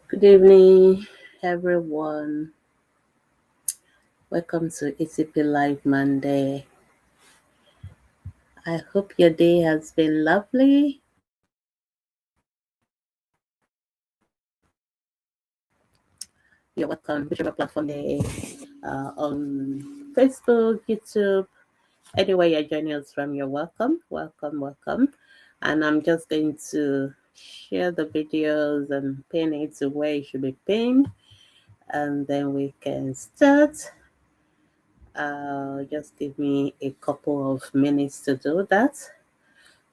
Good evening, everyone. Welcome to Atp Live Monday. I hope your day has been lovely. You're welcome, whichever platform on Facebook, YouTube, anywhere you're joining us from. You're welcome, welcome, welcome. And I'm just going to share the videos and pin it to where it should be pinned, and then we can start. Just give me a couple of minutes to do that.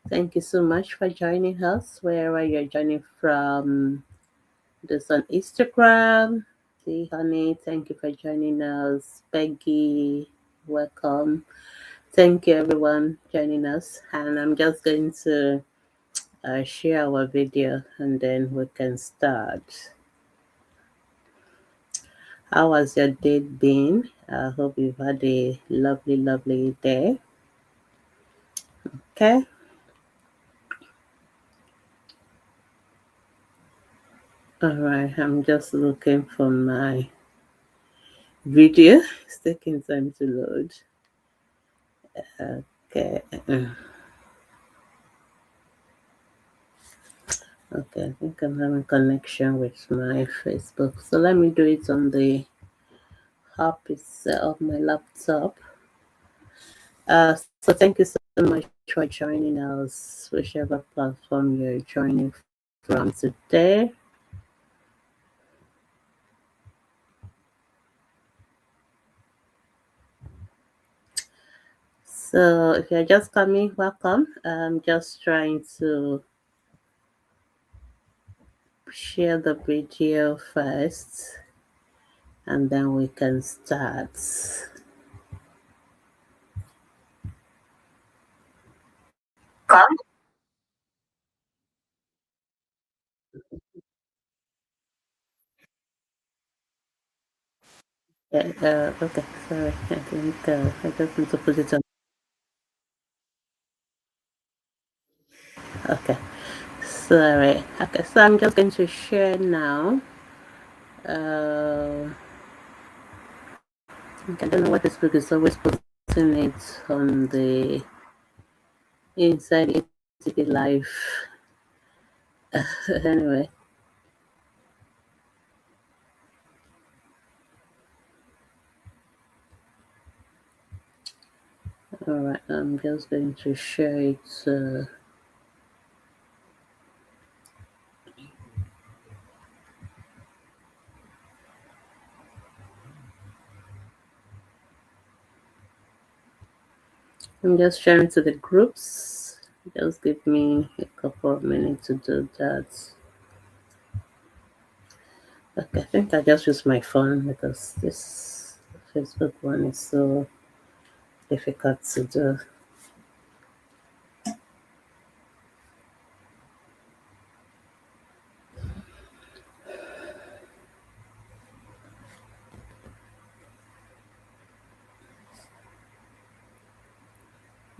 Thank you so much for joining us, wherever you're joining from. This on Instagram. See, honey, thank you for joining us. Peggy, welcome. Thank you, everyone, joining us. And I'm just going to share our video and then we can start. How has your day been? I hope you've had a lovely, lovely day. Okay. All right. I'm just looking for my video. It's taking time to load. Okay. Okay, I think I'm having connection with my Facebook. So let me do it on the app itself, my laptop. So thank you so much for joining us, whichever platform you're joining from today. So if you're just coming, welcome. I'm just trying to share the video first and then we can start. Yeah, okay, sorry. I think I just need to put it on. Okay, sorry. Okay, so I'm just going to share now. Uh, I don't know what Facebook is always putting it on the inside ATP Live. Anyway, all right. I'm just going to share it. I'm just sharing to the groups. Just give me a couple of minutes to do that. Okay, I think I just use my phone because this Facebook one is so difficult to do.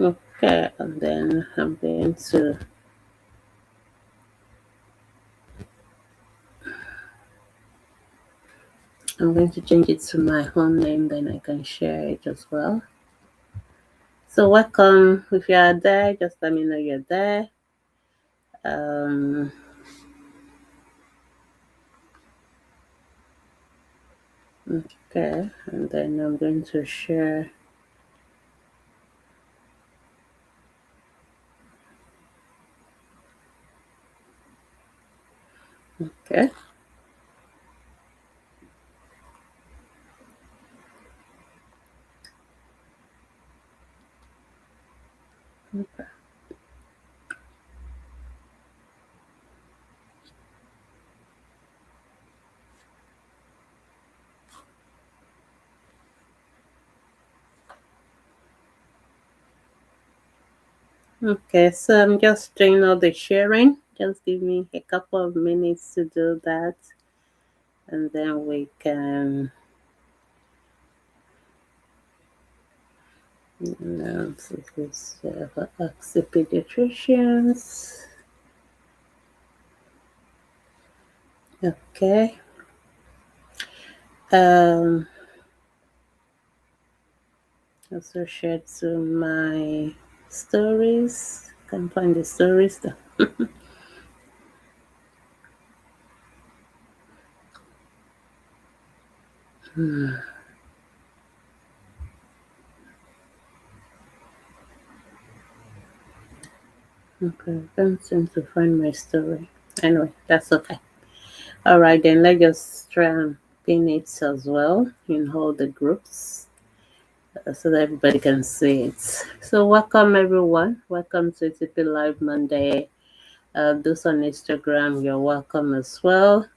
Okay, and then I'm going to change it to my home name, then I can share it as well. So welcome. If you are there, just let me know you're there. Um, okay, and then I'm going to share. Okay. Okay, so I'm just doing all the sharing. Just give me a couple of minutes to do that, and then we can. So this ask the pediatricians. Okay. Um, also shared to my stories. Can find the stories. Okay, don't seem to find my story. Anyway, that's okay. All right, then let's just try and pin it as well in all the groups so that everybody can see it. So, welcome everyone. Welcome to Atp Live Monday. Those on Instagram, you're welcome as well.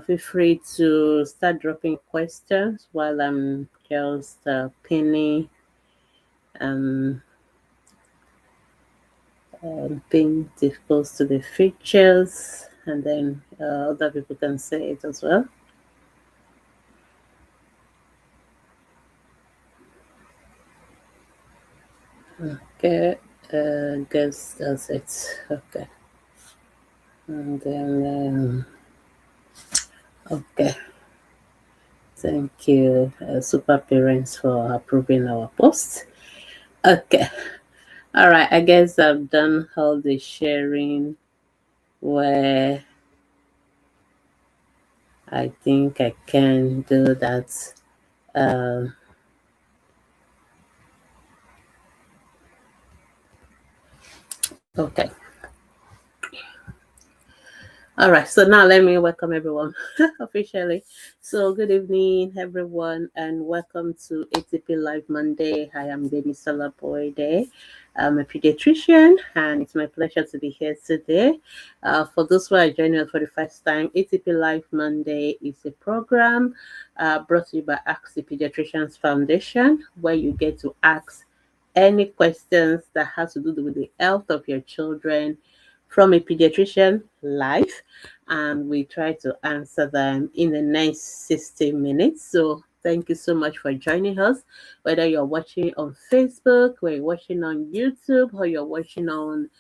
Feel free to start dropping questions while I'm just pinning um, pin it close to the features, and then other people can see it as well. Okay, guess that's it. Okay, and then okay, thank you, super parents, for approving our post. Okay, all right. I guess I've done all the sharing where I think I can do that. Um, okay. All right, so now let me welcome everyone officially. So, good evening, everyone, and welcome to ATP Live Monday. I am Demi Salapoide. I'm a pediatrician, and it's my pleasure to be here today. For those who are joining us for the first time, ATP Live Monday is a program brought to you by Ask the Pediatricians Foundation, where you get to ask any questions that has to do with the health of your children from a pediatrician live, and we try to answer them in the next 60 minutes. So thank you so much for joining us, whether you're watching on Facebook, or you're watching on YouTube, or you're watching on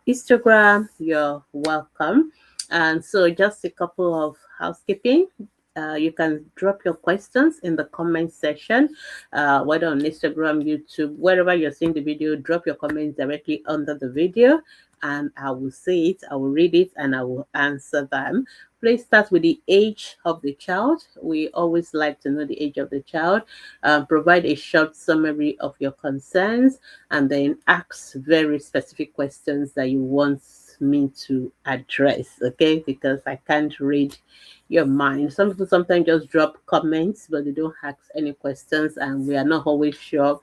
Instagram, you're welcome. And so just a couple of housekeeping. You can drop your questions in the comment section, whether on Instagram, YouTube, wherever you're seeing the video, drop your comments directly under the video, and I will see it, I will read it, and I will answer them. Please start with the age of the child. We always like to know the age of the child. Provide a short summary of your concerns, and then ask very specific questions that you want me to address. Okay, because I can't read your mind. Some people sometimes just drop comments, but they don't ask any questions, and we are not always sure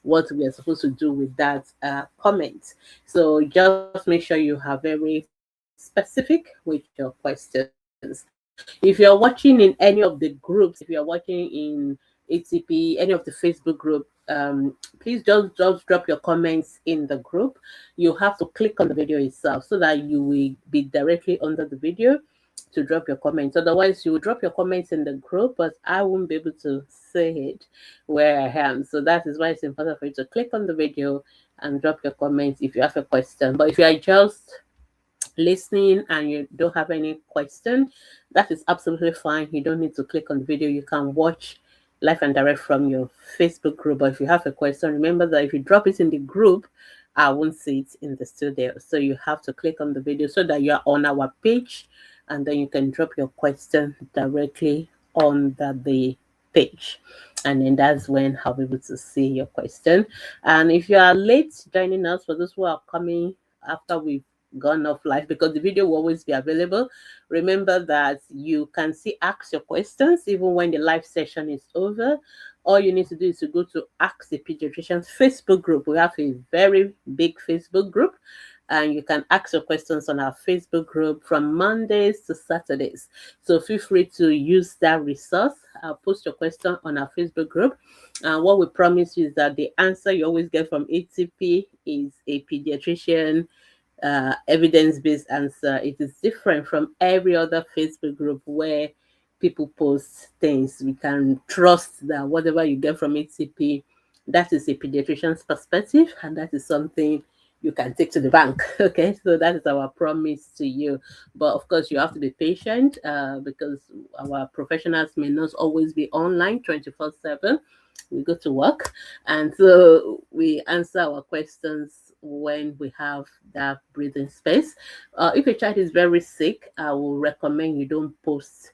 what we are supposed to do with that comment. So just make sure you are very specific with your questions. If you're watching in any of the groups, if you're watching in ATP, any of the Facebook group, please just drop your comments in the group. You have to click on the video itself so that you will be directly under the video to drop your comments. Otherwise, you will drop your comments in the group, but I won't be able to see it where I am. So that is why it's important for you to click on the video and drop your comments if you have a question. But if you are just listening and you don't have any question, that is absolutely fine. You don't need to click on the video. You can watch live and direct from your Facebook group. But if you have a question, remember that if you drop it in the group, I won't see it in the studio. So you have to click on the video so that you are on our page, and then you can drop your question directly on the page, and then that's when I'll be able to see your question. And if you are late joining us, for those who are coming after we've gone off live, because the video will always be available, remember that you can see ask your questions even when the live session is over. All you need to do is to go to Ask the Pediatricians Facebook group. We have a very big Facebook group, and you can ask your questions on our Facebook group from Mondays to Saturdays. So feel free to use that resource. Post your question on our Facebook group. What we promise you is that the answer you always get from ATP is a pediatrician evidence-based answer. It is different from every other Facebook group where people post things. We can trust that whatever you get from ATP, that is a pediatrician's perspective, and that is something you can take to the bank. Okay, so that is our promise to you. But of course, you have to be patient because our professionals may not always be online 24/7. We go to work, and so we answer our questions when we have that breathing space. If a child is very sick, I will recommend you don't post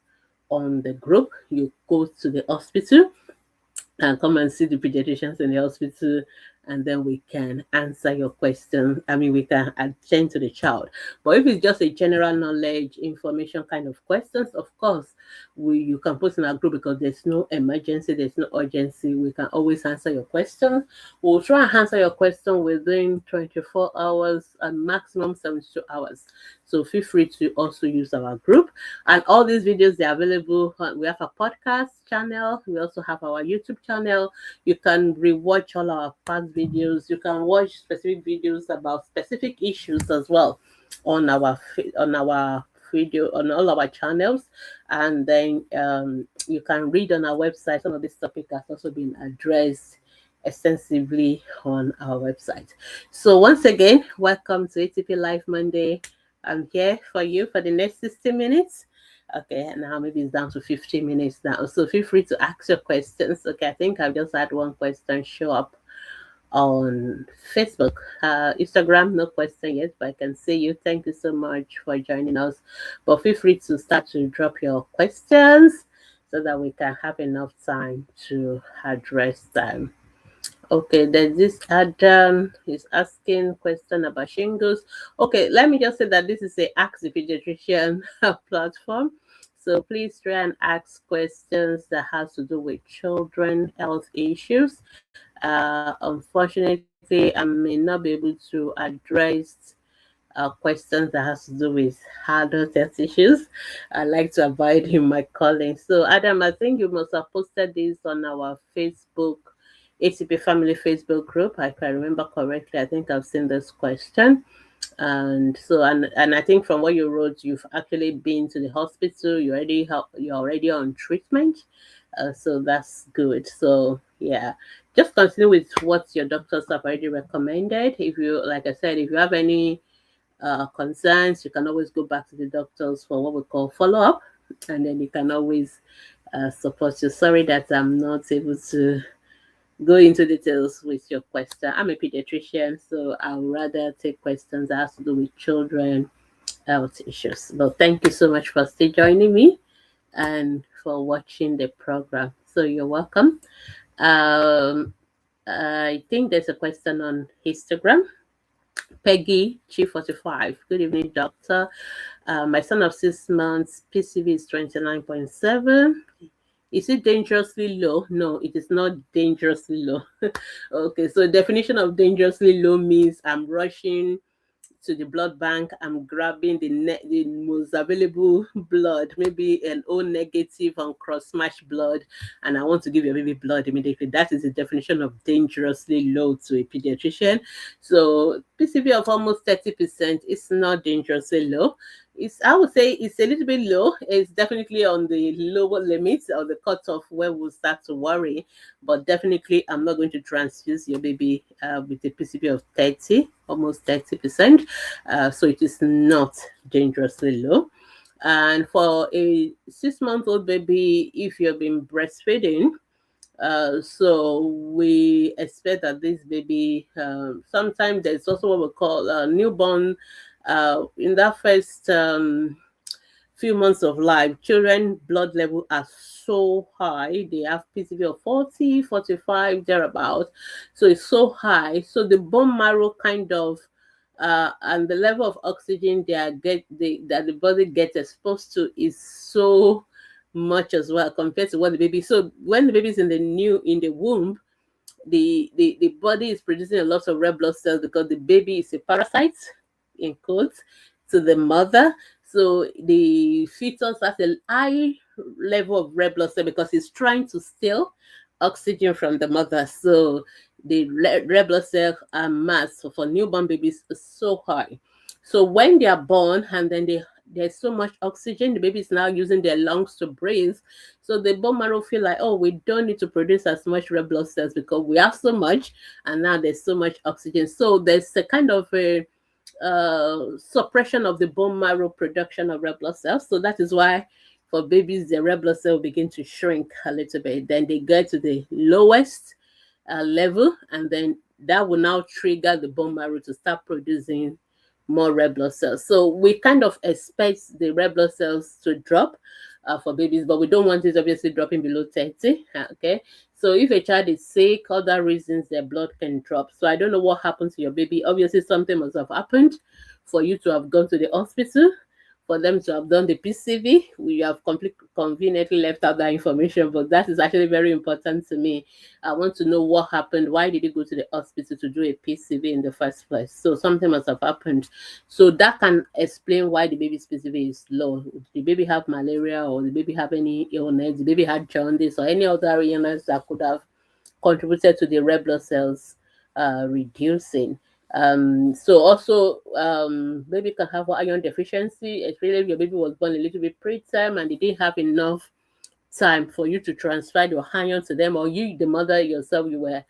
on the group. You go to the hospital and come and see the pediatricians in the hospital, and then we can answer your question. I mean, we can attend to the child. But if it's just a general knowledge information kind of questions, of course you can post in our group, because there's no emergency, there's no urgency. We can always answer your questions. We'll try and answer your question within 24 hours and maximum 72 hours. So feel free to also use our group. And all these videos, they're available. We have a podcast channel. We also have our YouTube channel. You can rewatch all our past videos. You can watch specific videos about specific issues as well on our video, on all our channels. And then you can read on our website. Some of this topic has also been addressed extensively on our website. So once again, welcome to ATP Live Monday. I'm here for you for the next 60 minutes. Okay, now maybe it's down to 50 minutes now. So feel free to ask your questions. Okay, I think I've just had one question show up on Facebook. Instagram, no question yet, but I can see you. Thank you so much for joining us. But feel free to start to drop your questions so that we can have enough time to address them. Okay, there's this Adam is asking question about shingles. Okay, let me just say that this is a Ask the Pediatrician platform. So please try and ask questions that has to do with children health issues. Unfortunately, I may not be able to address questions that has to do with adult health issues. I like to avoid in my calling. So Adam, I think you must have posted this on our Facebook ATP Family Facebook group. If I remember correctly, I think I've seen this question. And so, and I think from what you wrote, you've actually been to the hospital. You're already on treatment. So that's good. So yeah, just continue with what your doctors have already recommended. If you, like I said, if you have any concerns, you can always go back to the doctors for what we call follow up, and then you can always support you. Sorry that I'm not able to go into details with your question. I'm a pediatrician, so I'll rather take questions that has to do with children health issues. But thank you so much for still joining me and for watching the program. So you're welcome. I think there's a question on Instagram. Peggy G45. Good evening, doctor. My son of 6 months, PCV is 29.7. Is it dangerously low? No, it is not dangerously low. Okay, so definition of dangerously low means I'm rushing to the blood bank, I'm grabbing the most available blood, maybe an O negative on cross match blood, and I want to give your baby blood immediately. That is the definition of dangerously low to a pediatrician. So PCV of almost 30% is not dangerously low. I would say it's a little bit low. It's definitely on the lower limits or the cutoff where we'll start to worry. But definitely, I'm not going to transfuse your baby with a PCB of 30, almost 30%. So it is not dangerously low. And for a 6-month-old baby, if you've been breastfeeding, so we expect that this baby, sometimes there's also what we call newborn. In that first few months of life, children blood level are so high. They have PCV of 40, 45, thereabout. So it's so high. So the bone marrow kind of and the level of oxygen that the body gets exposed to is so much as well compared to what the baby. So when the baby is in the womb, the body is producing a lot of red blood cells because the baby is a parasite, in quotes, to the mother. So the fetus has a high level of red blood cell because it's trying to steal oxygen from the mother. So the red blood cell mass for newborn babies is so high. So when they are born and then there's so much oxygen, the baby is now using their lungs to breathe. So the bone marrow feel like, oh, we don't need to produce as much red blood cells because we have so much, and now there's so much oxygen. So there's a kind of a suppression of the bone marrow production of red blood cells. So that is why for babies, the red blood cell begin to shrink a little bit. Then they get to the lowest level, and then that will now trigger the bone marrow to start producing more red blood cells. So we kind of expect the red blood cells to drop for babies, but we don't want it obviously dropping below 30. Okay. So if a child is sick, other reasons, their blood can drop. So I don't know what happened to your baby. Obviously, something must have happened for you to have gone to the hospital, for them to have done the PCV. We have conveniently left out that information, but that is actually very important to me. I want to know what happened. Why did you go to the hospital to do a PCV in the first place? So something must have happened. So that can explain why the baby's PCV is low. Did the baby have malaria, or the baby have any illness? The baby had jaundice or any other illness that could have contributed to the red blood cells reducing. So also, baby can have iron deficiency, especially if your baby was born a little bit preterm and they didn't have enough time for you to transfer your iron to them, or you, the mother yourself, you were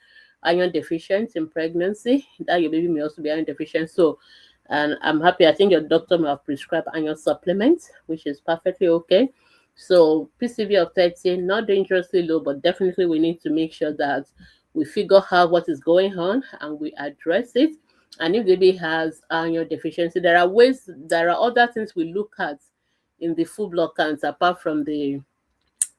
iron deficient in pregnancy, that your baby may also be iron deficient. So, and I'm happy, I think your doctor may have prescribed iron supplements, which is perfectly okay. So PCV of 30, not dangerously low, but definitely we need to make sure that we figure out what is going on and we address it. And if the baby has iron deficiency, there are ways, there are other things we look at in the full blood counts apart from the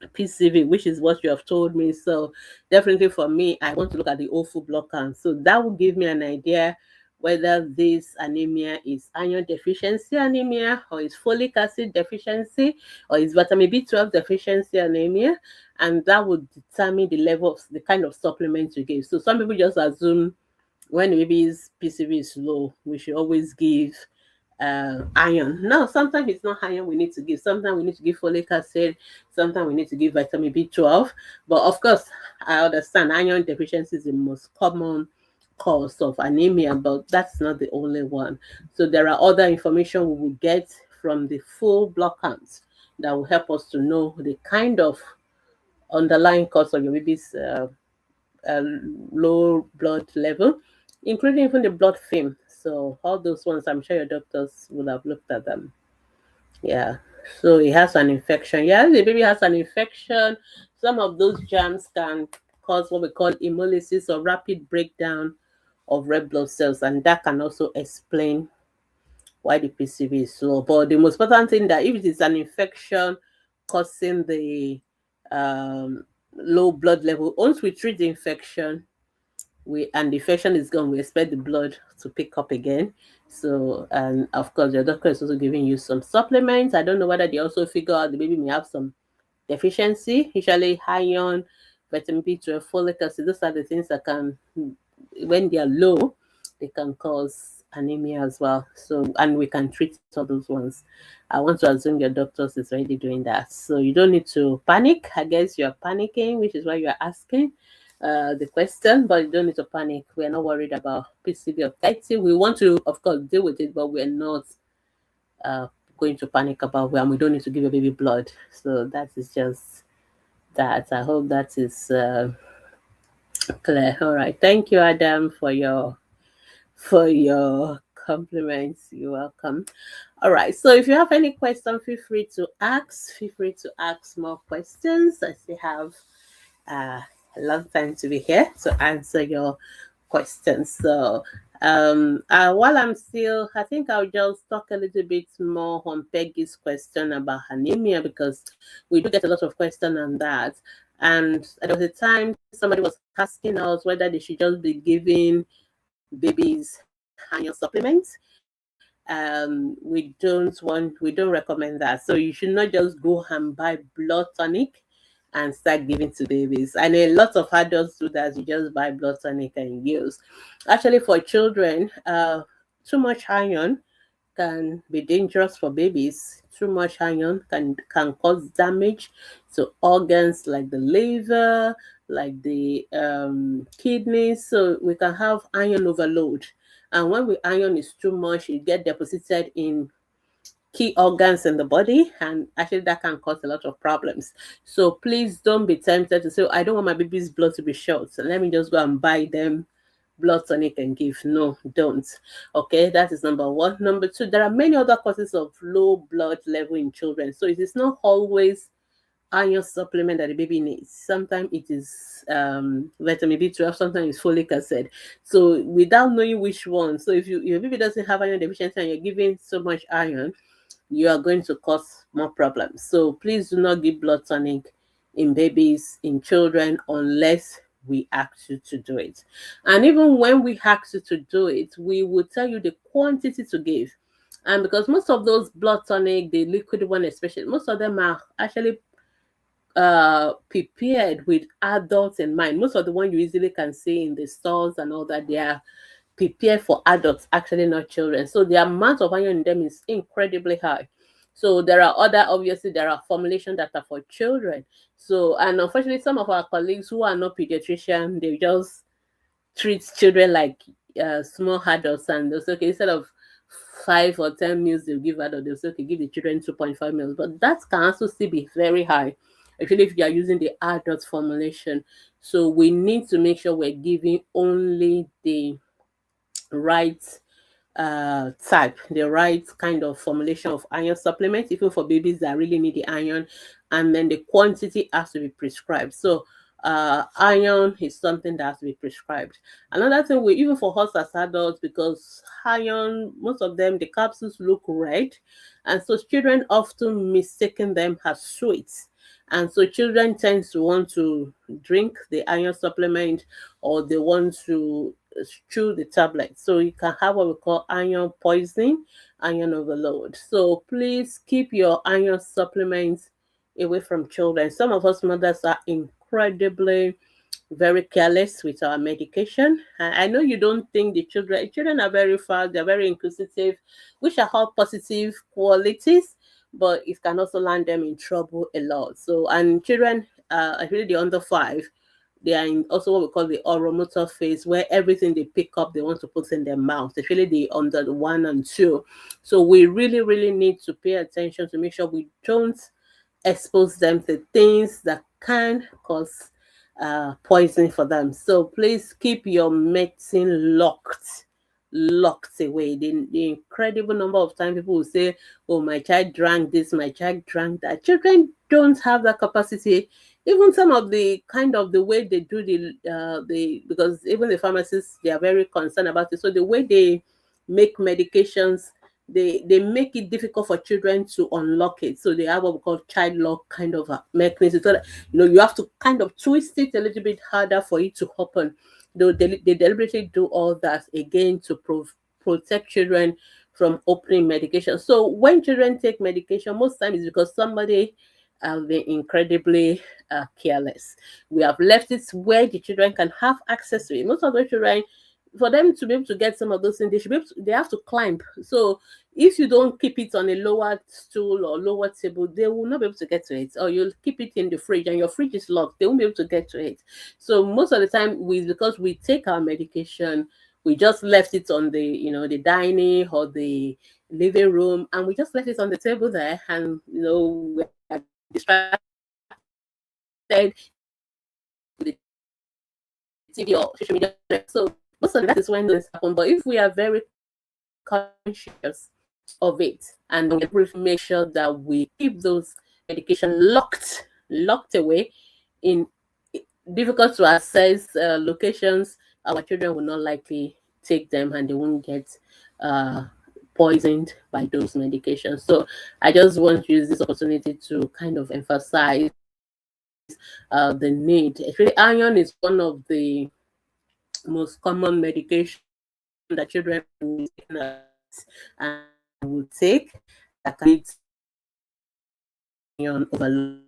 PCV, which is what you have told me. So definitely for me, I want to look at the whole full blood count. So that will give me an idea whether this anemia is iron deficiency anemia, or is folic acid deficiency, or is vitamin B12 deficiency anemia, and that would determine the level of the kind of supplements you give. So some people just assume when the baby's PCV is low, we should always give iron. No, sometimes it's not iron we need to give. Sometimes we need to give folic acid. Sometimes we need to give vitamin B12. But of course, I understand iron deficiency is the most common cause of anemia, but that's not the only one. So there are other information we will get from the full blood counts that will help us to know the kind of underlying cause of your baby's low blood level, including even the blood film. So all those ones, I'm sure your doctors will have looked at them. Yeah. So it has an infection. Yeah, the baby has an infection. Some of those germs can cause what we call hemolysis or rapid breakdown of red blood cells, and that can also explain why the PCV is low. But the most important thing that if it is an infection causing the low blood level, once we treat the infection, and the infection is gone, we expect the blood to pick up again. So, and of course, your doctor is also giving you some supplements. I don't know whether they also figure out the baby may have some deficiency, usually iron, vitamin B12, folic acid. Those are the things that can, when they are low, they can cause anemia as well. So, and we can treat all those ones. I want to assume your doctors is already doing that. So you don't need to panic. I guess you're panicking, which is why you're asking the question, but you don't need to panic. We're not worried about PCV of 30. We want to, of course, deal with it, but we're not uh, going to panic about it, and we don't need to give your baby blood. So that is just that. I hope that is clear. All right. Thank you, Adam, for your compliments. You're welcome. All right. So if you have any question, feel free to ask. Feel free to ask more questions. I still have a long time to be here to answer your questions. So while I'm still, I think I'll just talk a little bit more on Peggy's question about anemia, because we do get a lot of questions on that. And there was a time somebody was asking us whether they should just be giving babies iron supplements. We don't recommend that. So you should not just go and buy blood tonic and start giving to babies. And a lot of adults do that. You just buy blood tonic and use. Actually, for children, too much iron can be dangerous for babies. Too much iron can cause damage to organs like the liver, like the kidneys. So we can have iron overload. And when iron is too much, it get deposited in key organs in the body, and actually that can cause a lot of problems. So please don't be tempted to say, I don't want my baby's blood to be short, so let me just go and buy them blood tonic and give. No, don't. Okay, that is number one. Number two, there are many other causes of low blood level in children. So it is not always iron supplement that the baby needs. Sometimes it is vitamin B12, sometimes it's folic acid. So without knowing which one, so if your baby doesn't have iron deficiency and you're giving so much iron, you are going to cause more problems. So please do not give blood tonic in babies, in children, unless we ask you to do it. And even when we ask you to do it, we will tell you the quantity to give. And because most of those blood tonic, the liquid one especially, most of them are actually prepared with adults in mind. Most of the one you easily can see in the stores and all that, they are prepared for adults, actually not children. So the amount of iron in them is incredibly high. So there are other, obviously, there are formulation that are for children. So, and unfortunately, some of our colleagues who are not pediatrician, they just treat children like small adults, and they'll say, okay, instead of 5 or 10 meals they'll give adults, they'll say, okay, give the children 2.5 meals. But that can also still be very high, especially if you are using the adult formulation. So we need to make sure we're giving only the right type, the right kind of formulation of iron supplement, even for babies that really need the iron, and then the quantity has to be prescribed. So iron is something that has to be prescribed. Another thing, we even for us as adults, because iron, most of them, the capsules look red, and so children often mistaken them as sweets. And so children tend to want to drink the iron supplement, or they want to chew the tablet. So you can have what we call iron poisoning, iron overload. So please keep your iron supplements away from children. Some of us mothers are incredibly very careless with our medication. I know you don't think the children are very fast, they're very inquisitive, which are all positive qualities, but it can also land them in trouble a lot. So, and children, especially the under five, they are in also what we call the oromotor phase, where everything they pick up they want to put in their mouth, especially the under the 1 and 2. So we really, really need to pay attention to make sure we don't expose them to things that can cause poison for them. So please keep your medicine locked away. The incredible number of times people will say, oh, my child drank this, my child drank that. Children don't have that capacity. Even some of the kind of the way they do the because even the pharmacists, they are very concerned about it. So the way they make medications, they make it difficult for children to unlock it. So they have what we call child lock kind of a mechanism. So that, you have to kind of twist it a little bit harder for it to open. Though they deliberately do all that again to protect children from opening medication. So when children take medication, most times it's because somebody have been incredibly careless. We have left it where the children can have access to it. Most of the children, for them to be able to get some of those things, they have to climb. So if you don't keep it on a lower stool or lower table, they will not be able to get to it. Or you'll keep it in the fridge and your fridge is locked, they won't be able to get to it. So most of the time, because we take our medication, we just left it on the dining or the living room, and we just left it on the table there, and we are distracted, the TV or social media. So most of that is when this happen. But if we are very conscious of it, and we make sure that we keep those medication locked away in difficult to access locations, our children will not likely take them, and they won't get poisoned by those medications. So I just want to use this opportunity to kind of emphasize the need. Actually, iron is one of the most common medication that children will and will take that can lead iron overload,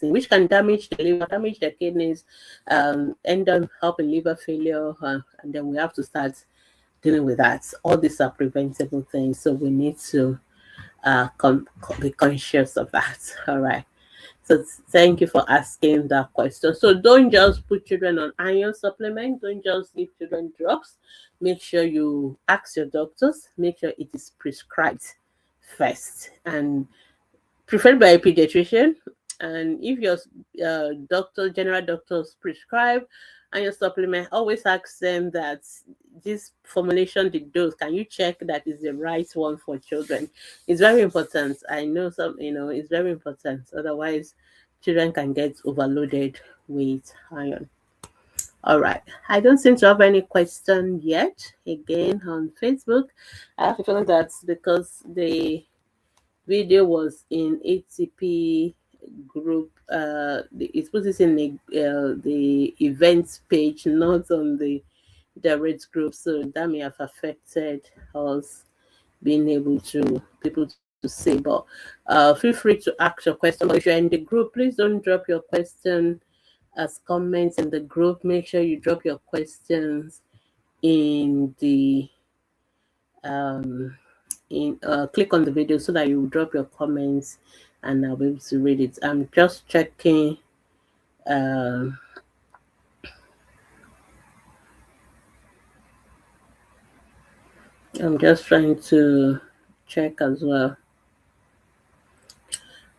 which can damage the liver, damage the kidneys, end up helping liver failure, and then we have to start dealing with that. All these are preventable things, so we need to be conscious of that. All right. So thank you for asking that question. So don't just put children on iron supplement. Don't just give children drugs. Make sure you ask your doctors. Make sure it is prescribed first, and preferred by a pediatrician. And if your general doctors prescribe and your supplement, always ask them that this formulation, the dose, can you check that is the right one for children? It's very important. I know it's very important. Otherwise, children can get overloaded with iron. All right. I don't seem to have any question yet. Again, on Facebook, I have a feeling that's because the video was in ATP group. It puts it in the events page, not on the direct group. So that may have affected us being able to people to see. But feel free to ask your question. But if you're in the group, please don't drop your question as comments in the group. Make sure you drop your questions in the click on the video so that you drop your comments and I'll be able to read it. I'm just checking. I'm just trying to check as well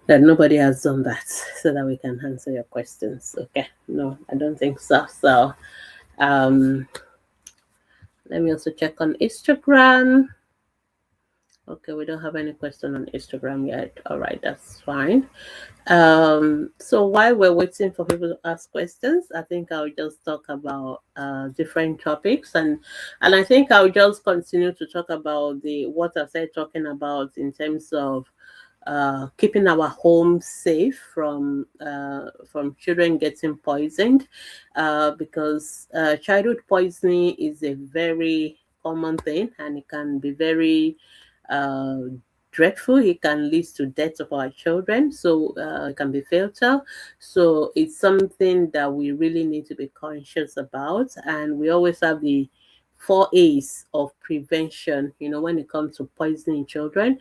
that nobody has done that so that we can answer your questions. Okay, no, I don't think so. So let me also check on Instagram. Okay, we don't have any question on Instagram yet. All right, that's fine. So while we're waiting for people to ask questions, I think I'll just talk about different topics, and I think I'll just continue to talk about what I started talking about in terms of keeping our homes safe from children getting poisoned, because childhood poisoning is a very common thing, and it can be very dreadful. It can lead to death of our children, so it can be fatal. So it's something that we really need to be conscious about, and we always have the 4 A's of prevention. When it comes to poisoning children,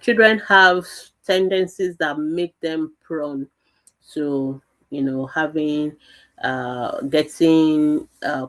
children have tendencies that make them prone to having getting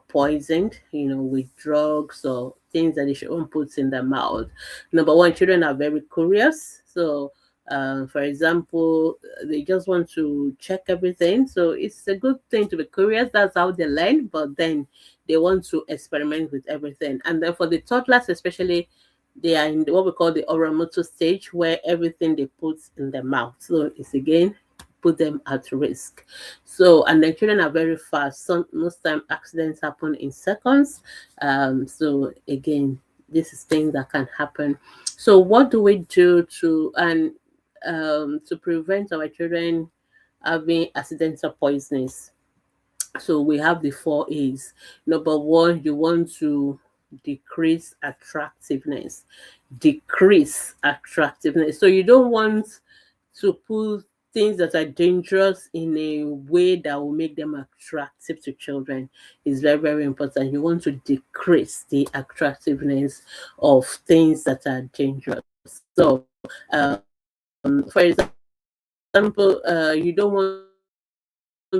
poisoned with drugs or things that they shouldn't put in their mouth. Number one, children are very curious. So for example, they just want to check everything. So it's a good thing to be curious. That's how they learn. But then they want to experiment with everything. And then for the toddlers especially, they are in what we call the oral motor stage, where everything they put in their mouth. So it's again put them at risk. So, and the children are very fast. Most time accidents happen in seconds. So again, this is things that can happen. So what do we do to prevent our children having accidental poisonings? So we have the 4 A's. Number one, you want to decrease attractiveness. Decrease attractiveness. So you don't want to put things that are dangerous in a way that will make them attractive to children. Is very, very important. You want to decrease the attractiveness of things that are dangerous. So for example, you don't want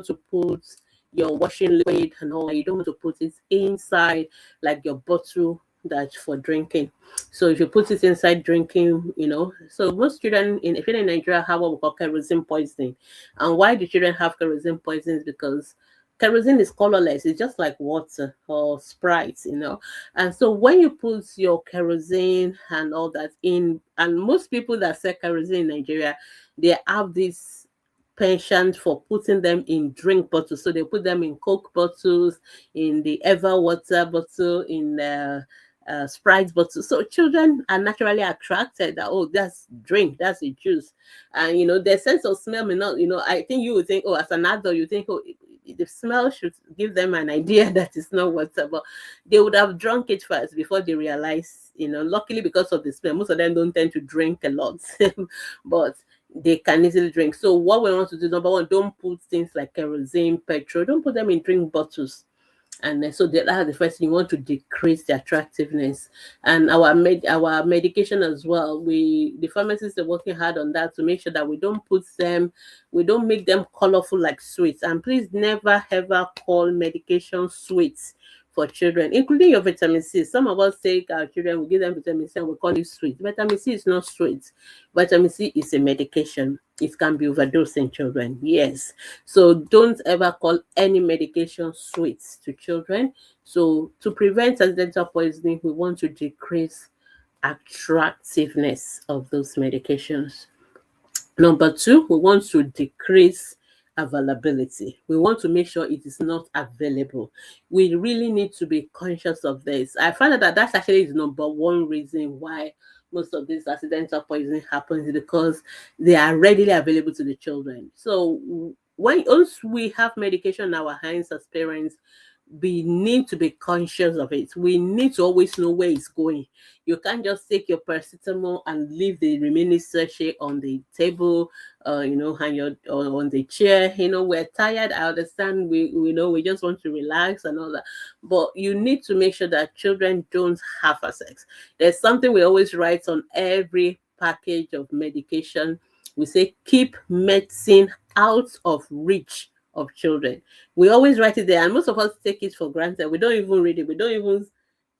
to put your washing liquid and all that. You don't want to put it inside like your bottle that's for drinking. So if you put it inside drinking, so most children especially in Nigeria have what we call kerosene poisoning. And why do children have kerosene poisoning? Because kerosene is colorless. It's just like water or Sprite, And so when you put your kerosene and all that in, and most people that sell kerosene in Nigeria, they have this penchant for putting them in drink bottles. So they put them in Coke bottles, in the Ever water bottle, in Sprite bottle. So children are naturally attracted that, oh, that's drink, that's a juice. And, their sense of smell may not, I think you would think, oh, as an adult, you think, oh, the smell should give them an idea that it's not water, but they would have drunk it first before they realize, luckily because of the smell, most of them don't tend to drink a lot, but they can easily drink. So what we want to do, number one, don't put things like kerosene, petrol, don't put them in drink bottles. And then, so that's the first thing. You want to decrease the attractiveness. And our medication as well, the pharmacists are working hard on that to make sure that we don't make them colorful like sweets. And please never ever call medication sweets for children, including your vitamin C. Some of us take our children, we give them vitamin C and we call it sweet. Vitamin C is not sweet. Vitamin C is a medication. It can be overdosed in children. Yes. So don't ever call any medication sweet to children. So to prevent accidental poisoning, we want to decrease attractiveness of those medications. Number two, we want to decrease availability. We want to make sure it is not available. We really need to be conscious of this. I find that that's actually the number one reason why most of this accidental poisoning happens, because they are readily available to the children. So when once we have medication in our hands as parents, we need to be conscious of it. We need to always know where it's going. You can't just take your paracetamol and leave the remaining sachet on the table, and you're on the chair. We're tired. I understand. We know we just want to relax and all that, but you need to make sure that children don't have sex. There's something we always write on every package of medication. We say keep medicine out of reach of children. We always write it there, and most of us take it for granted. We don't even read it. We don't even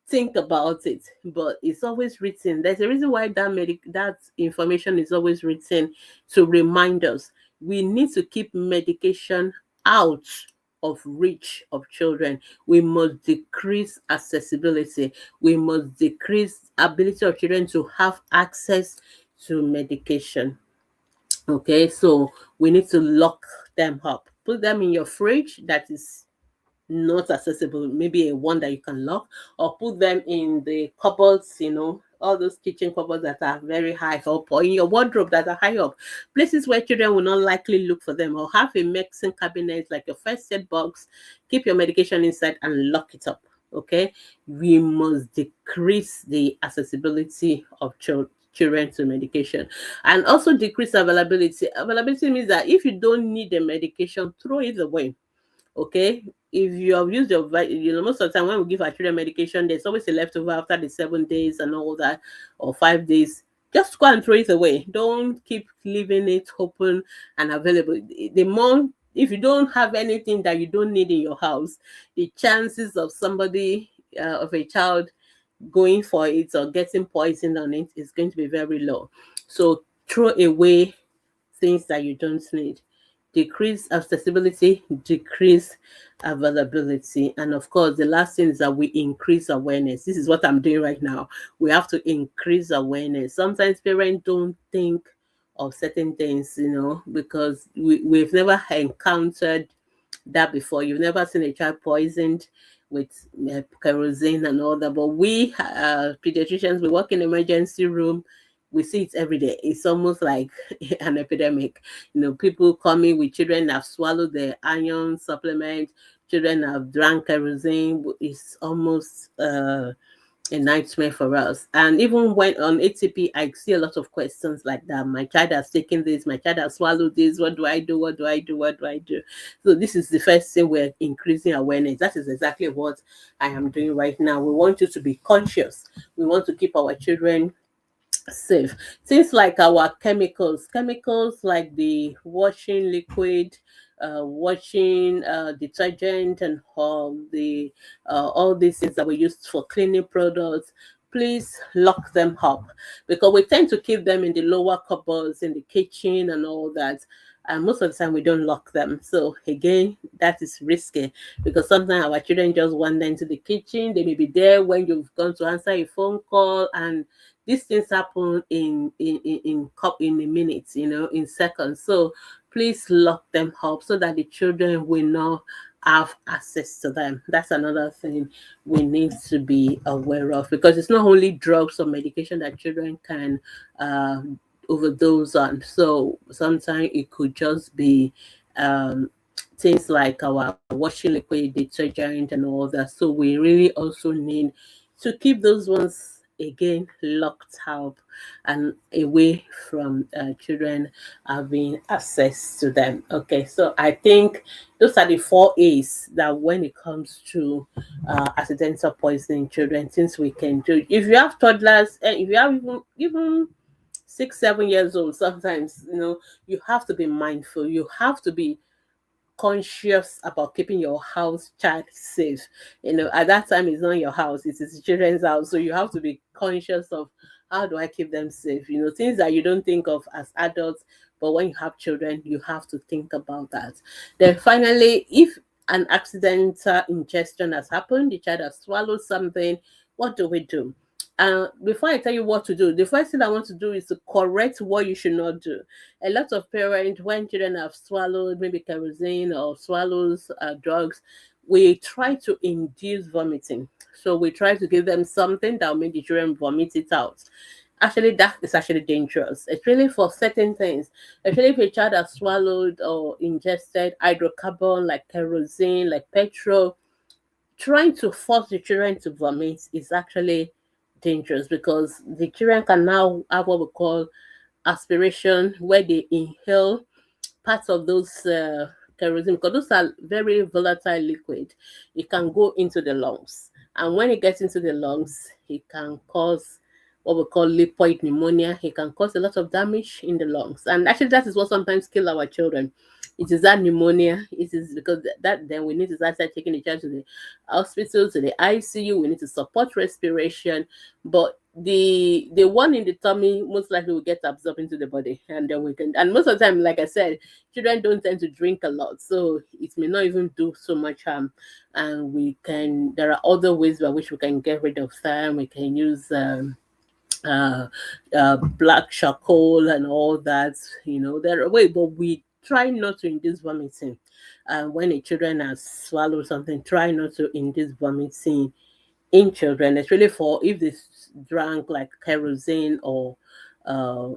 think about it, but it's always written. There's a reason why that information is always written, to remind us we need to keep medication out of reach of children. We must decrease accessibility. We must decrease ability of children to have access to medication. Okay, so we need to lock them up. Put them in your fridge that is not accessible, maybe a one that you can lock, or put them in the cupboards, all those kitchen cupboards that are very high up, or in your wardrobe that are high up, places where children will not likely look for them, or have a medicine cabinet like your first aid box. Keep your medication inside and lock it up. Okay, we must decrease the accessibility of children to medication, and also decrease availability. Availability means that if you don't need the medication, throw it away. Okay, if you have used most of the time when we give our children medication, there's always a leftover after the 7 days and all that, or 5 days. Just go and throw it away. Don't keep leaving it open and available. The more, if you don't have anything that you don't need in your house, the chances of somebody, of a child going for it or getting poisoned on it is going to be very low. So throw away things that you don't need. Decrease accessibility, decrease availability. And of course, the last thing is that we increase awareness. This is what I'm doing right now. We have to increase awareness. Sometimes parents don't think of certain things, because we've never encountered that before. You've never seen a child poisoned with kerosene and all that. But we, pediatricians, we work in emergency room. We see it every day. It's almost like an epidemic. People coming with children that have swallowed their iron supplement, children that have drank kerosene. It's almost a nightmare for us. And even when on ATP, I see a lot of questions like that. My child has taken this, my child has swallowed this. What do I do? What do I do? What do I do? So this is the first thing, we're increasing awareness. That is exactly what I am doing right now. We want you to be conscious. We want to keep our children safe. Things like our chemicals like the washing liquid, washing detergent, and all these things that we use for cleaning products. Please lock them up, because we tend to keep them in the lower cupboards in the kitchen and all that. And most of the time we don't lock them. So again, that is risky, because sometimes our children just wander into the kitchen. They may be there when you've gone to answer a phone call, and these things happen in a minute, in seconds. So please lock them up so that the children will not have access to them. That's another thing we need to be aware of, because it's not only drugs or medication that children can overdose on. So sometimes it could just be things like our washing liquid, detergent, and all that. So we really also need to keep those ones again locked up and away from children having access to them. Okay, so I think those are the 4 A's that when it comes to accidental poisoning children, things we can do. If you have toddlers, and if you have even 6, 7 years old, sometimes you have to be mindful. You have to be conscious about keeping your house child safe. At that time it's not your house, it is the children's house. So you have to be conscious of how do I keep them safe? Things that you don't think of as adults, but when you have children, you have to think about that. Then finally, if an accidental ingestion has happened, the child has swallowed something, what do we do? Before I tell you what to do, the first thing I want to do is to correct what you should not do. A lot of parents, when children have swallowed maybe kerosene or swallows drugs, we try to induce vomiting. So we try to give them something that will make the children vomit it out. Actually, that is actually dangerous. It's really for certain things. Especially if a child has swallowed or ingested hydrocarbon like kerosene, like petrol, trying to force the children to vomit is actually dangerous, because the children can now have what we call aspiration, where they inhale parts of those kerosene, because those are very volatile liquid. It can go into the lungs, and when it gets into the lungs, it can cause what we call lipoid pneumonia. It can cause a lot of damage in the lungs, and actually that is what sometimes kill our children. It is that pneumonia. It is because that then we need to start taking the child to the hospital, to the ICU. We need to support respiration, but the one in the tummy most likely will get absorbed into the body, and then we can. And most of the time, like I said, children don't tend to drink a lot, so it may not even do so much harm. And there are other ways by which we can get rid of them. We can use uh, black charcoal and all that. There are ways, but we try not to induce vomiting. When a children has swallowed something, try not to induce vomiting in children. It's really for if they drank like kerosene or uh,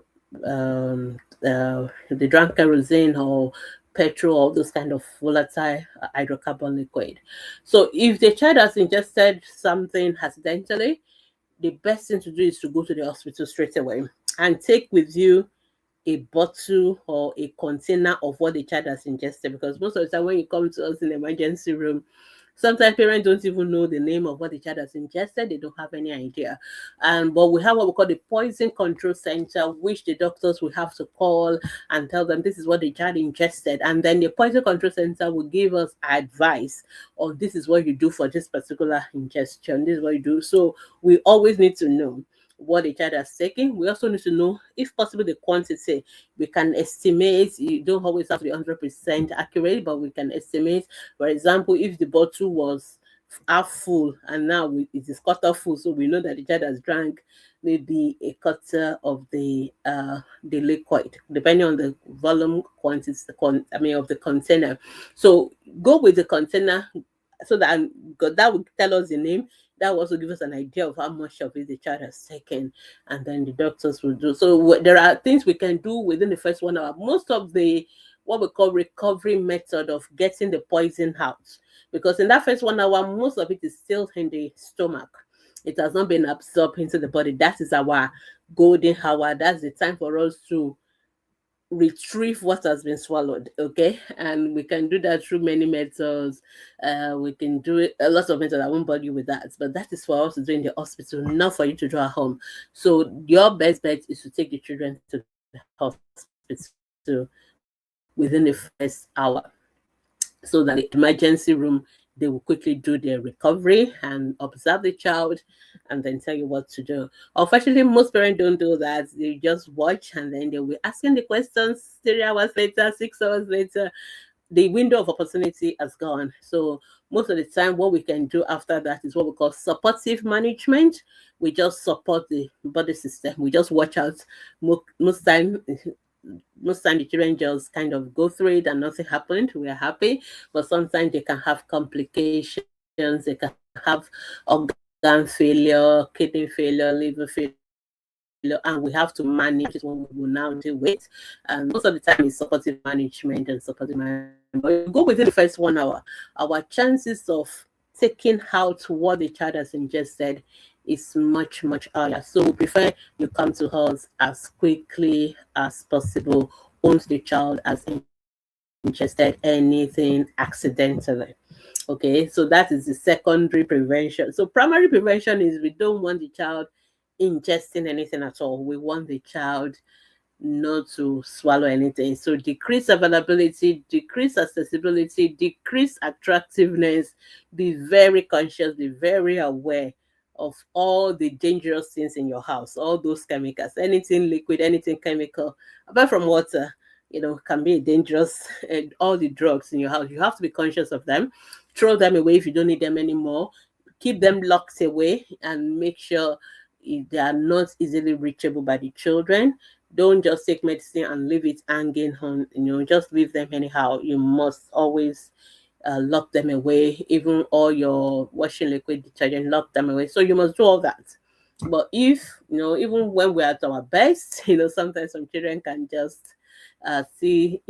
they drank kerosene or petrol, or those kind of volatile hydrocarbon liquid. So if the child has ingested something accidentally, the best thing to do is to go to the hospital straight away and take with you a bottle or a container of what the child has ingested, because most of the time when you come to us in the emergency room, sometimes parents don't even know the name of what the child has ingested. They don't have any idea. But we have what we call the poison control center, which the doctors will have to call and tell them this is what the child ingested. And then the poison control center will give us advice, or this is what you do for this particular ingestion. This is what you do. So we always need to know what the child has taken. We also need to know, if possible, the quantity. We can estimate. You don't always have to be 100% accurate, but we can estimate. For example, if the bottle was half full and now it is quarter full, so we know that the child has drank maybe a quarter of the liquid, depending on the volume quantity, of the container. So go with the container, so that will tell us the name. That will also give us an idea of how much of it the child has taken, and then the doctors will do. So there are things we can do within the first 1 hour. Most of the what we call recovery method of getting the poison out, because in that first 1 hour, most of it is still in the stomach. It has not been absorbed into the body. That is our golden hour. That's the time for us to retrieve what has been swallowed. Okay, and we can do that through many methods. We can do it a lot of methods. I won't bother you with that, but that is for us to do in the hospital, not for you to do at home. So your best bet is to take the children to the hospital within the first hour, so that the emergency room, they will quickly do their recovery and observe the child and then tell you what to do. Unfortunately, most parents don't do that. They just watch, and then they'll be asking the questions 3 hours later, 6 hours later. The window of opportunity has gone. So most of the time, what we can do after that is what we call supportive management. We just support the body system. We just watch out. Most time the children just kind of go through it and nothing happened. We are happy, but sometimes they can have complications. They can have organ failure, kidney failure, liver failure, and we have to manage this one. We will now deal with. And most of the time, it's supportive management and supportive management. But if you go within the first 1 hour, our chances of taking out what the child has ingested is much, much higher. So we prefer you come to us as quickly as possible once the child has ingested anything accidentally. Okay, so that is the secondary prevention. So primary prevention is we don't want the child ingesting anything at all. We want the child not to swallow anything. So decrease availability, decrease accessibility, decrease attractiveness. Be very conscious, be very aware of all the dangerous things in your house, all those chemicals, anything liquid, anything chemical, apart from water, can be dangerous. And all the drugs in your house, you have to be conscious of them. Throw them away if you don't need them anymore. Keep them locked away and make sure they are not easily reachable by the children. Don't just take medicine and leave it hanging on, just leave them anyhow. You must always lock them away. Even all your washing liquid detergent, lock them away. So you must do all that. But if, even when we're at our best, sometimes some children can just see,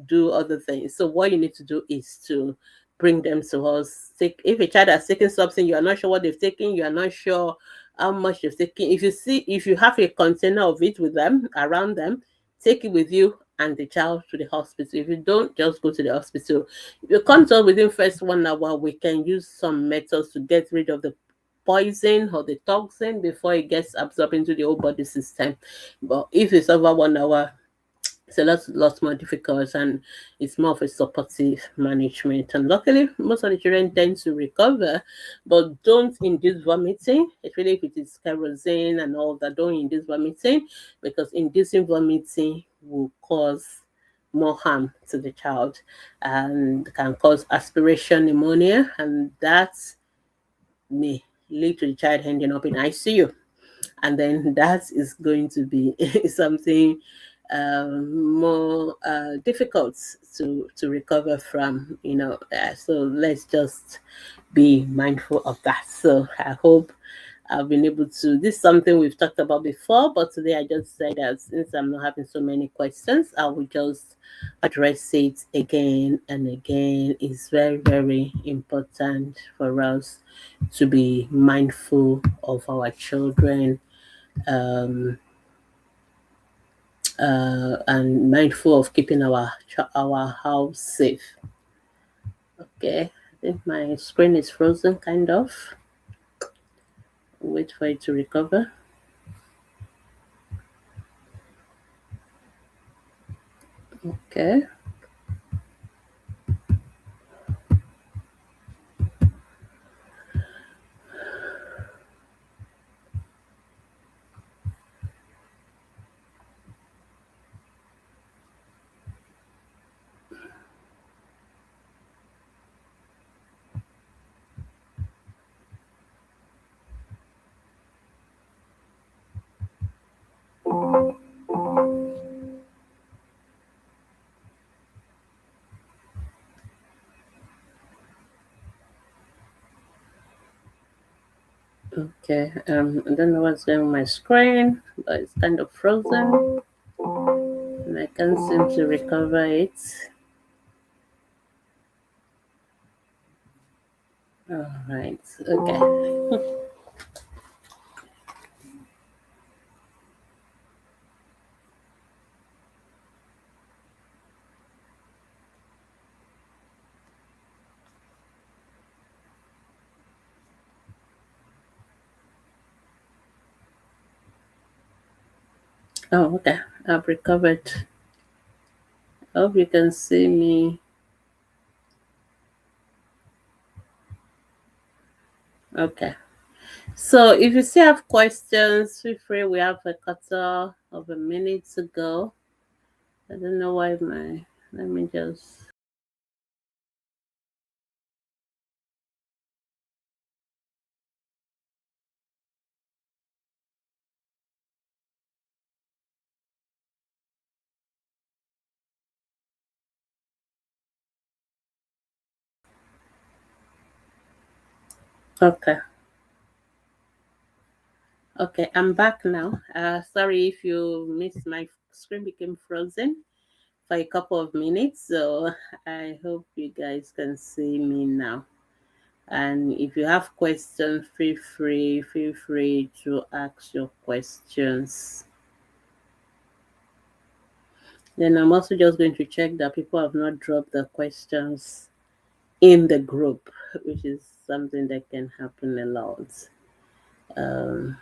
do other things. So what you need to do is to bring them to us. If a child has taken something, you are not sure what they've taken, you are not sure how much they've taken. If you have a container of it with them, around them, take it with you and the child to the hospital. If you don't, just go to the hospital. If you come to us within first 1 hour, we can use some methods to get rid of the poison or the toxin before it gets absorbed into the whole body system. But if it's over 1 hour, so that's lots more difficult, and it's more of a supportive management. And luckily, most of the children tend to recover, but don't induce vomiting, especially if it is kerosene and all that. Don't induce vomiting, because inducing vomiting will cause more harm to the child and can cause aspiration pneumonia, and that may lead to the child ending up in ICU. And then that is going to be something more difficult to recover from. So let's just be mindful of that. So I hope I've been able to. This is something we've talked about before, but today I just said that since I'm not having so many questions, I will just address it again and again. It's very, very important for us to be mindful of our children, and mindful of keeping our house safe. Okay, I think my screen is frozen, kind of. Wait for it to recover. Okay. Okay, I don't know what's going on my screen, but it's kind of frozen and I can't seem to recover it. All right, okay. Oh, okay, I've recovered. Hope you can see me. Okay. So if you still have questions, feel free. We have a quarter of a minute to go. I don't know why let me just. Okay. Okay, I'm back now. Sorry if you missed, my screen became frozen for a couple of minutes. So I hope you guys can see me now. And if you have questions, feel free to ask your questions. Then I'm also just going to check that people have not dropped the questions in the group, which is something that can happen a lot. Um,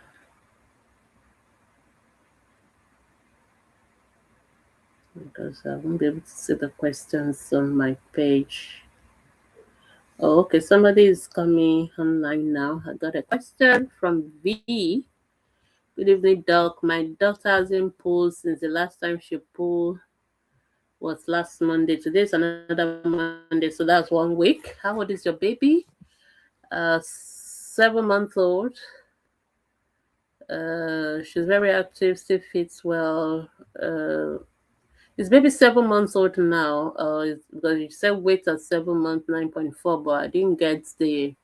because I won't be able to see the questions on my page. Oh, okay. Somebody is coming online now. I got a question from V. Good evening, Doc. My daughter hasn't pulled since the last time she pulled was last Monday. Today's another Monday, so that's 1 week. How old is your baby? 7 months old. She's very active, still fits well. His baby 7 months old now. Because you said weight at 7 months 9.4, but I didn't get the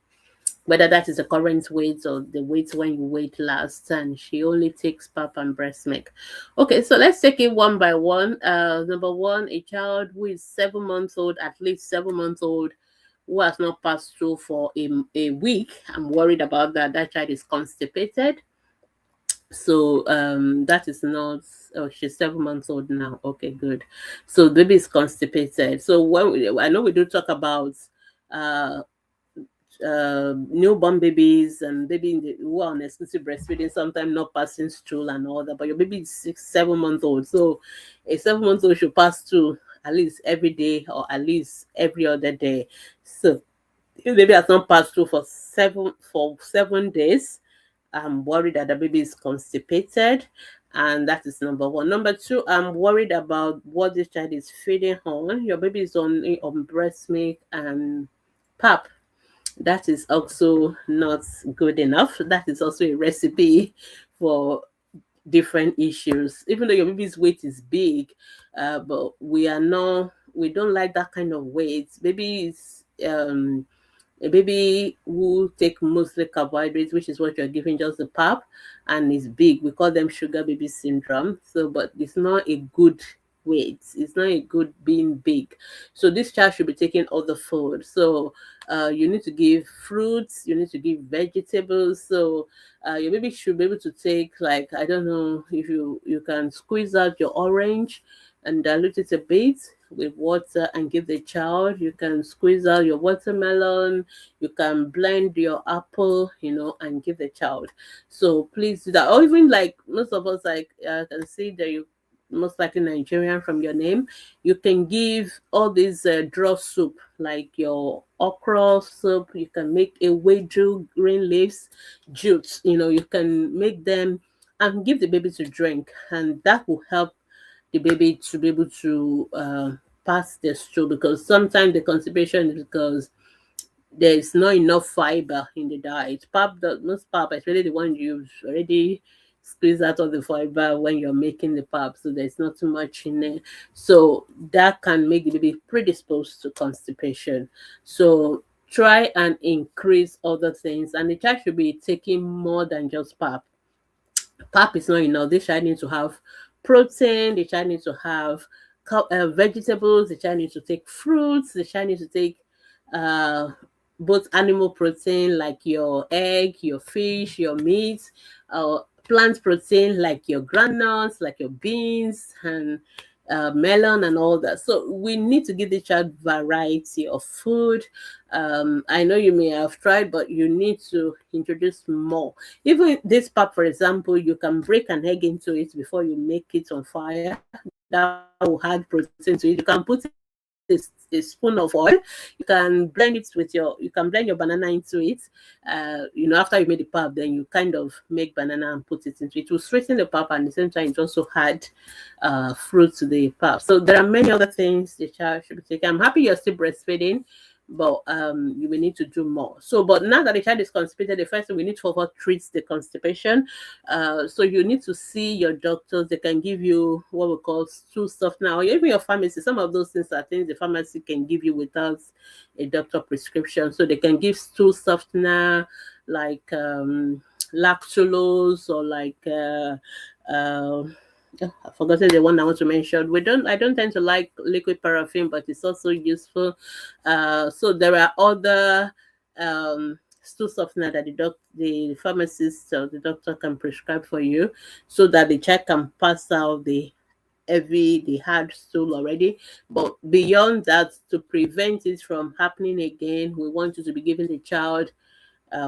whether that is the current weight or the weight when you weighed last. And she only takes pap and breast milk. Okay, so let's take it one by one. Number one, a child who is 7 months old, at least 7 months old, who has not passed through for a week. I'm worried about that. That child is constipated. So that is not, oh, she's 7 months old now. Okay, good. So baby is constipated. So I know we do talk about uh newborn babies and who are on exclusive breastfeeding, sometimes not passing stool and all that, but your baby is 7 months old. So a 7 months old should pass through at least every day or at least every other day. So if the baby has not passed through for 7 days, I'm worried that the baby is constipated, and that is number one. Number two, I'm worried about what this child is feeding on. Your baby is on breast milk and pap. That is also not good enough. That is also a recipe for different issues. Even though your baby's weight is big, but we don't like that kind of weight. Babies a baby who take mostly carbohydrates, which is what you're giving just the pap, and is big. We call them sugar baby syndrome. So, but it's not a good weight. It's not a good being big. So this child should be taking other food. So you need to give fruits. You need to give vegetables. So your baby should be able to take, like, I don't know if you can squeeze out your orange and dilute it a bit with water and give the child. You can squeeze out your watermelon, you can blend your apple, and give the child. So please do that. Or even, like, most of us, like, I can see that you most likely Nigerian from your name, you can give all these draw soup, like your okra soup. You can make a weju, green leaves, jute. You can make them and give the baby to drink, and that will help the baby to be able to pass the stool, because sometimes the constipation is because there is not enough fiber in the diet. Most pap, especially the one you already squeeze out of the fiber when you're making the pap, so there's not too much in there. So that can make the baby predisposed to constipation. So try and increase other things, and the child should be taking more than just pap. Pap is not enough. This child needs to have protein. The child needs to have vegetables. The child needs to take fruits. The child needs to take uh, both animal protein, like your egg, your fish, your meat, plant protein, like your granules, like your beans, and melon and all that. So we need to give the child variety of food. I know you may have tried, but you need to introduce more. Even this pap, for example, you can break an egg into it before you make it on fire. That will add protein to it. You can put a spoon of oil. You can blend it with you can blend your banana into it. After you made the pap, then you kind of make banana and put it into it. It will sweeten the pap, and at the same time it also add fruit to the pap. So there are many other things the child should be taking. I'm happy you're still breastfeeding, but you will need to do more. So, but now that the child is constipated, the first thing we need to further treat the constipation. So you need to see your doctors. They can give you what we call stool softener, or even your pharmacy. Some of those things are things the pharmacy can give you without a doctor prescription. So they can give stool softener, like lactulose, or like I forgot the one I want to mention. I don't tend to like liquid paraffin, but it's also useful. So there are other stool softener that the pharmacist or the doctor can prescribe for you, so that the child can pass out the hard stool already. But beyond that, to prevent it from happening again, we want you to be giving the child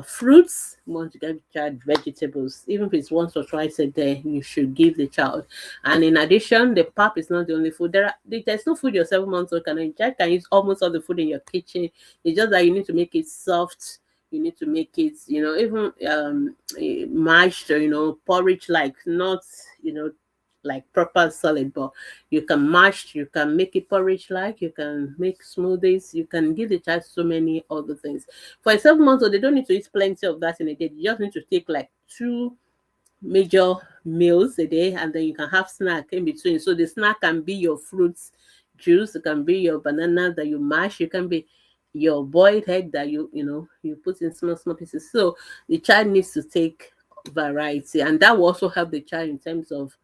fruits. You want to give the child vegetables, even if it's once or twice a day, you should give the child. And in addition, the pap is not the only food. There's no food your 7 months old can eat. Child can use almost all the food in your kitchen. It's just that you need to make it soft. You need to make it, even mashed or porridge like, not like proper solid, but you can mash, you can make it porridge like, you can make smoothies, you can give the child so many other things. For a 7 months old, they don't need to eat plenty of that in a day. You just need to take like two major meals a day, and then you can have snack in between. So the snack can be your fruits juice, it can be your banana that you mash, it can be your boiled egg that you put in small pieces. So the child needs to take variety, and that will also help the child in terms of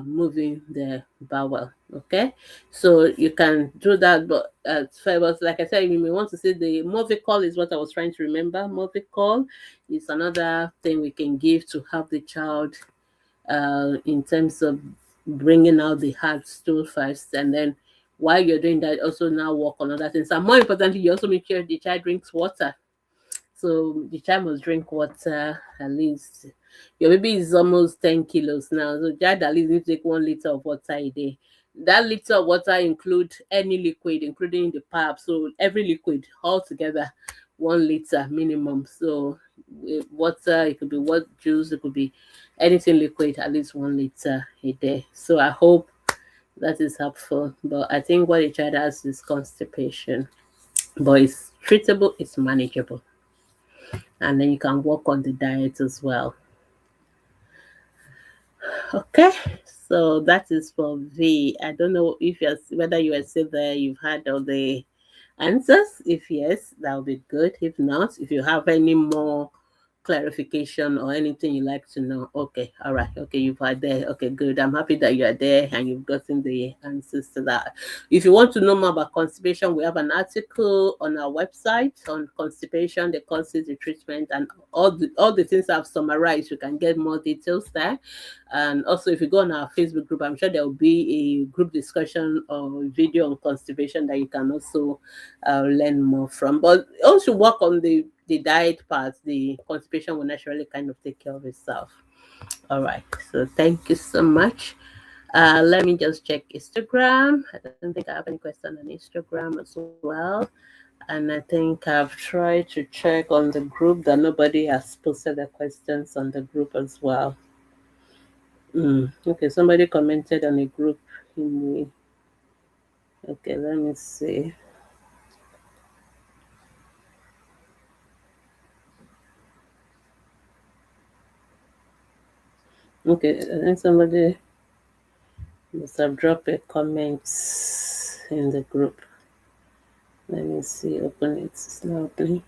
moving the bowel. Okay, so you can do that. But like I said, you may want to say the Movicol is what I was trying to remember. Movicol is another thing we can give to help the child in terms of bringing out the hard stool first, and then while you're doing that, also now work on other things. And more importantly, you also make sure the child drinks water. So the child must drink water at least. Your baby is almost 10 kilos now. So child at least needs to take 1 liter of water a day. That liter of water include any liquid, including the pap. So every liquid altogether, 1 liter minimum. So water, it could be what juice, it could be anything liquid, at least 1 liter a day. So I hope that is helpful. But I think what the child has is constipation. But it's treatable, it's manageable. And then you can work on the diet as well. Okay, so that is for V. I don't know if whether you are still there, you've had all the answers. If yes, that would be good. If not, if you have any more clarification or anything you like to know, okay, all right, okay, you are there, okay, good. I'm happy that you are there and you've gotten the answers to that. If you want to know more about constipation, we have an article on our website on constipation, the causes, the treatment, and all the things I've summarized. You can get more details there. And also, if you go on our Facebook group, I'm sure there will be a group discussion or video on constipation that you can also learn more from. But also work on the diet part. The constipation will naturally kind of take care of itself. All right, so thank you so much. Let me just check Instagram. I don't think I have any question on Instagram as well. And I think I've tried to check on the group that nobody has posted their questions on the group as well. Okay, somebody commented on a group okay, let me see. Okay, I think somebody must have dropped a comment in the group. Let me see, open it. It's not opening.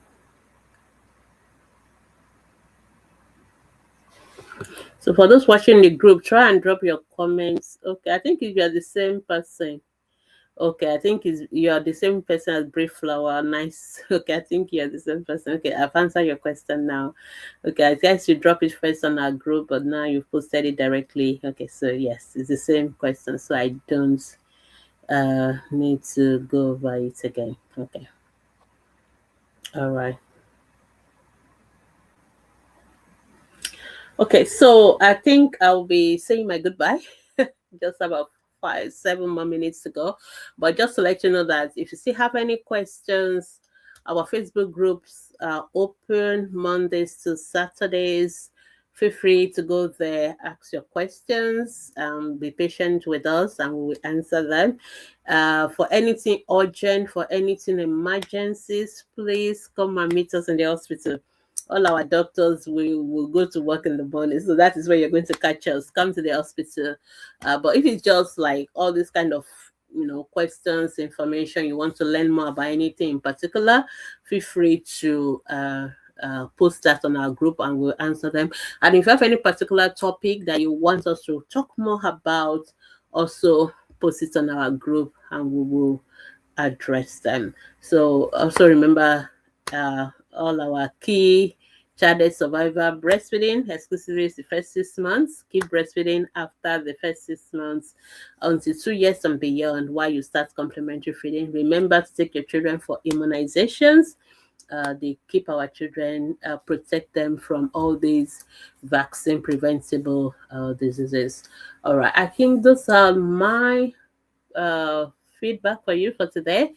So for those watching the group, try and drop your comments. Okay, I think if you are the same person. Okay, I think you are the same person as Brave Flower. Nice. Okay, I think you're the same person. Okay, I've answered your question now. Okay, I guess you drop it first on our group, but now you've posted it directly. Okay, so yes, it's the same question, so I don't need to go over it again. Okay. All right. Okay, so I think I'll be saying my goodbye. Just about 7 more minutes to go. But just to let you know that if you still have any questions, our Facebook groups are open Mondays to Saturdays. Feel free to go there, ask your questions, be patient with us, and we will answer them. For anything urgent, for anything emergencies, please come and meet us in the hospital. All our doctors will go to work in the morning, so that is where you're going to catch us. Come to the hospital. But if it's just like all this kind of questions, information, you want to learn more about anything in particular, feel free to post that on our group and we'll answer them. And if you have any particular topic that you want us to talk more about, also post it on our group and we will address them. So also remember all our key childhood survivor breastfeeding exclusively is the first 6 months. Keep breastfeeding after the first 6 months until 2 years and beyond while you start complementary feeding. Remember to take your children for immunizations. they keep our children, protect them from all these vaccine preventable diseases. All right, I think those are my uh, feedback for you for today.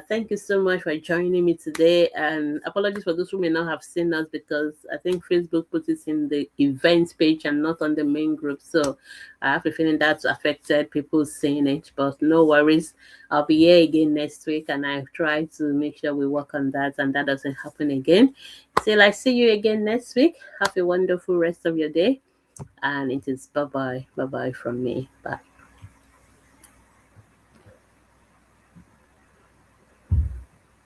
Thank you so much for joining me today. And apologies for those who may not have seen us, because I think Facebook put it in the events page and not on the main group. So I have a feeling that's affected people seeing it. But no worries. I'll be here again next week, and I try to make sure we work on that and that doesn't happen again. Till I see you again next week. Have a wonderful rest of your day. And it is bye bye. Bye bye from me. Bye.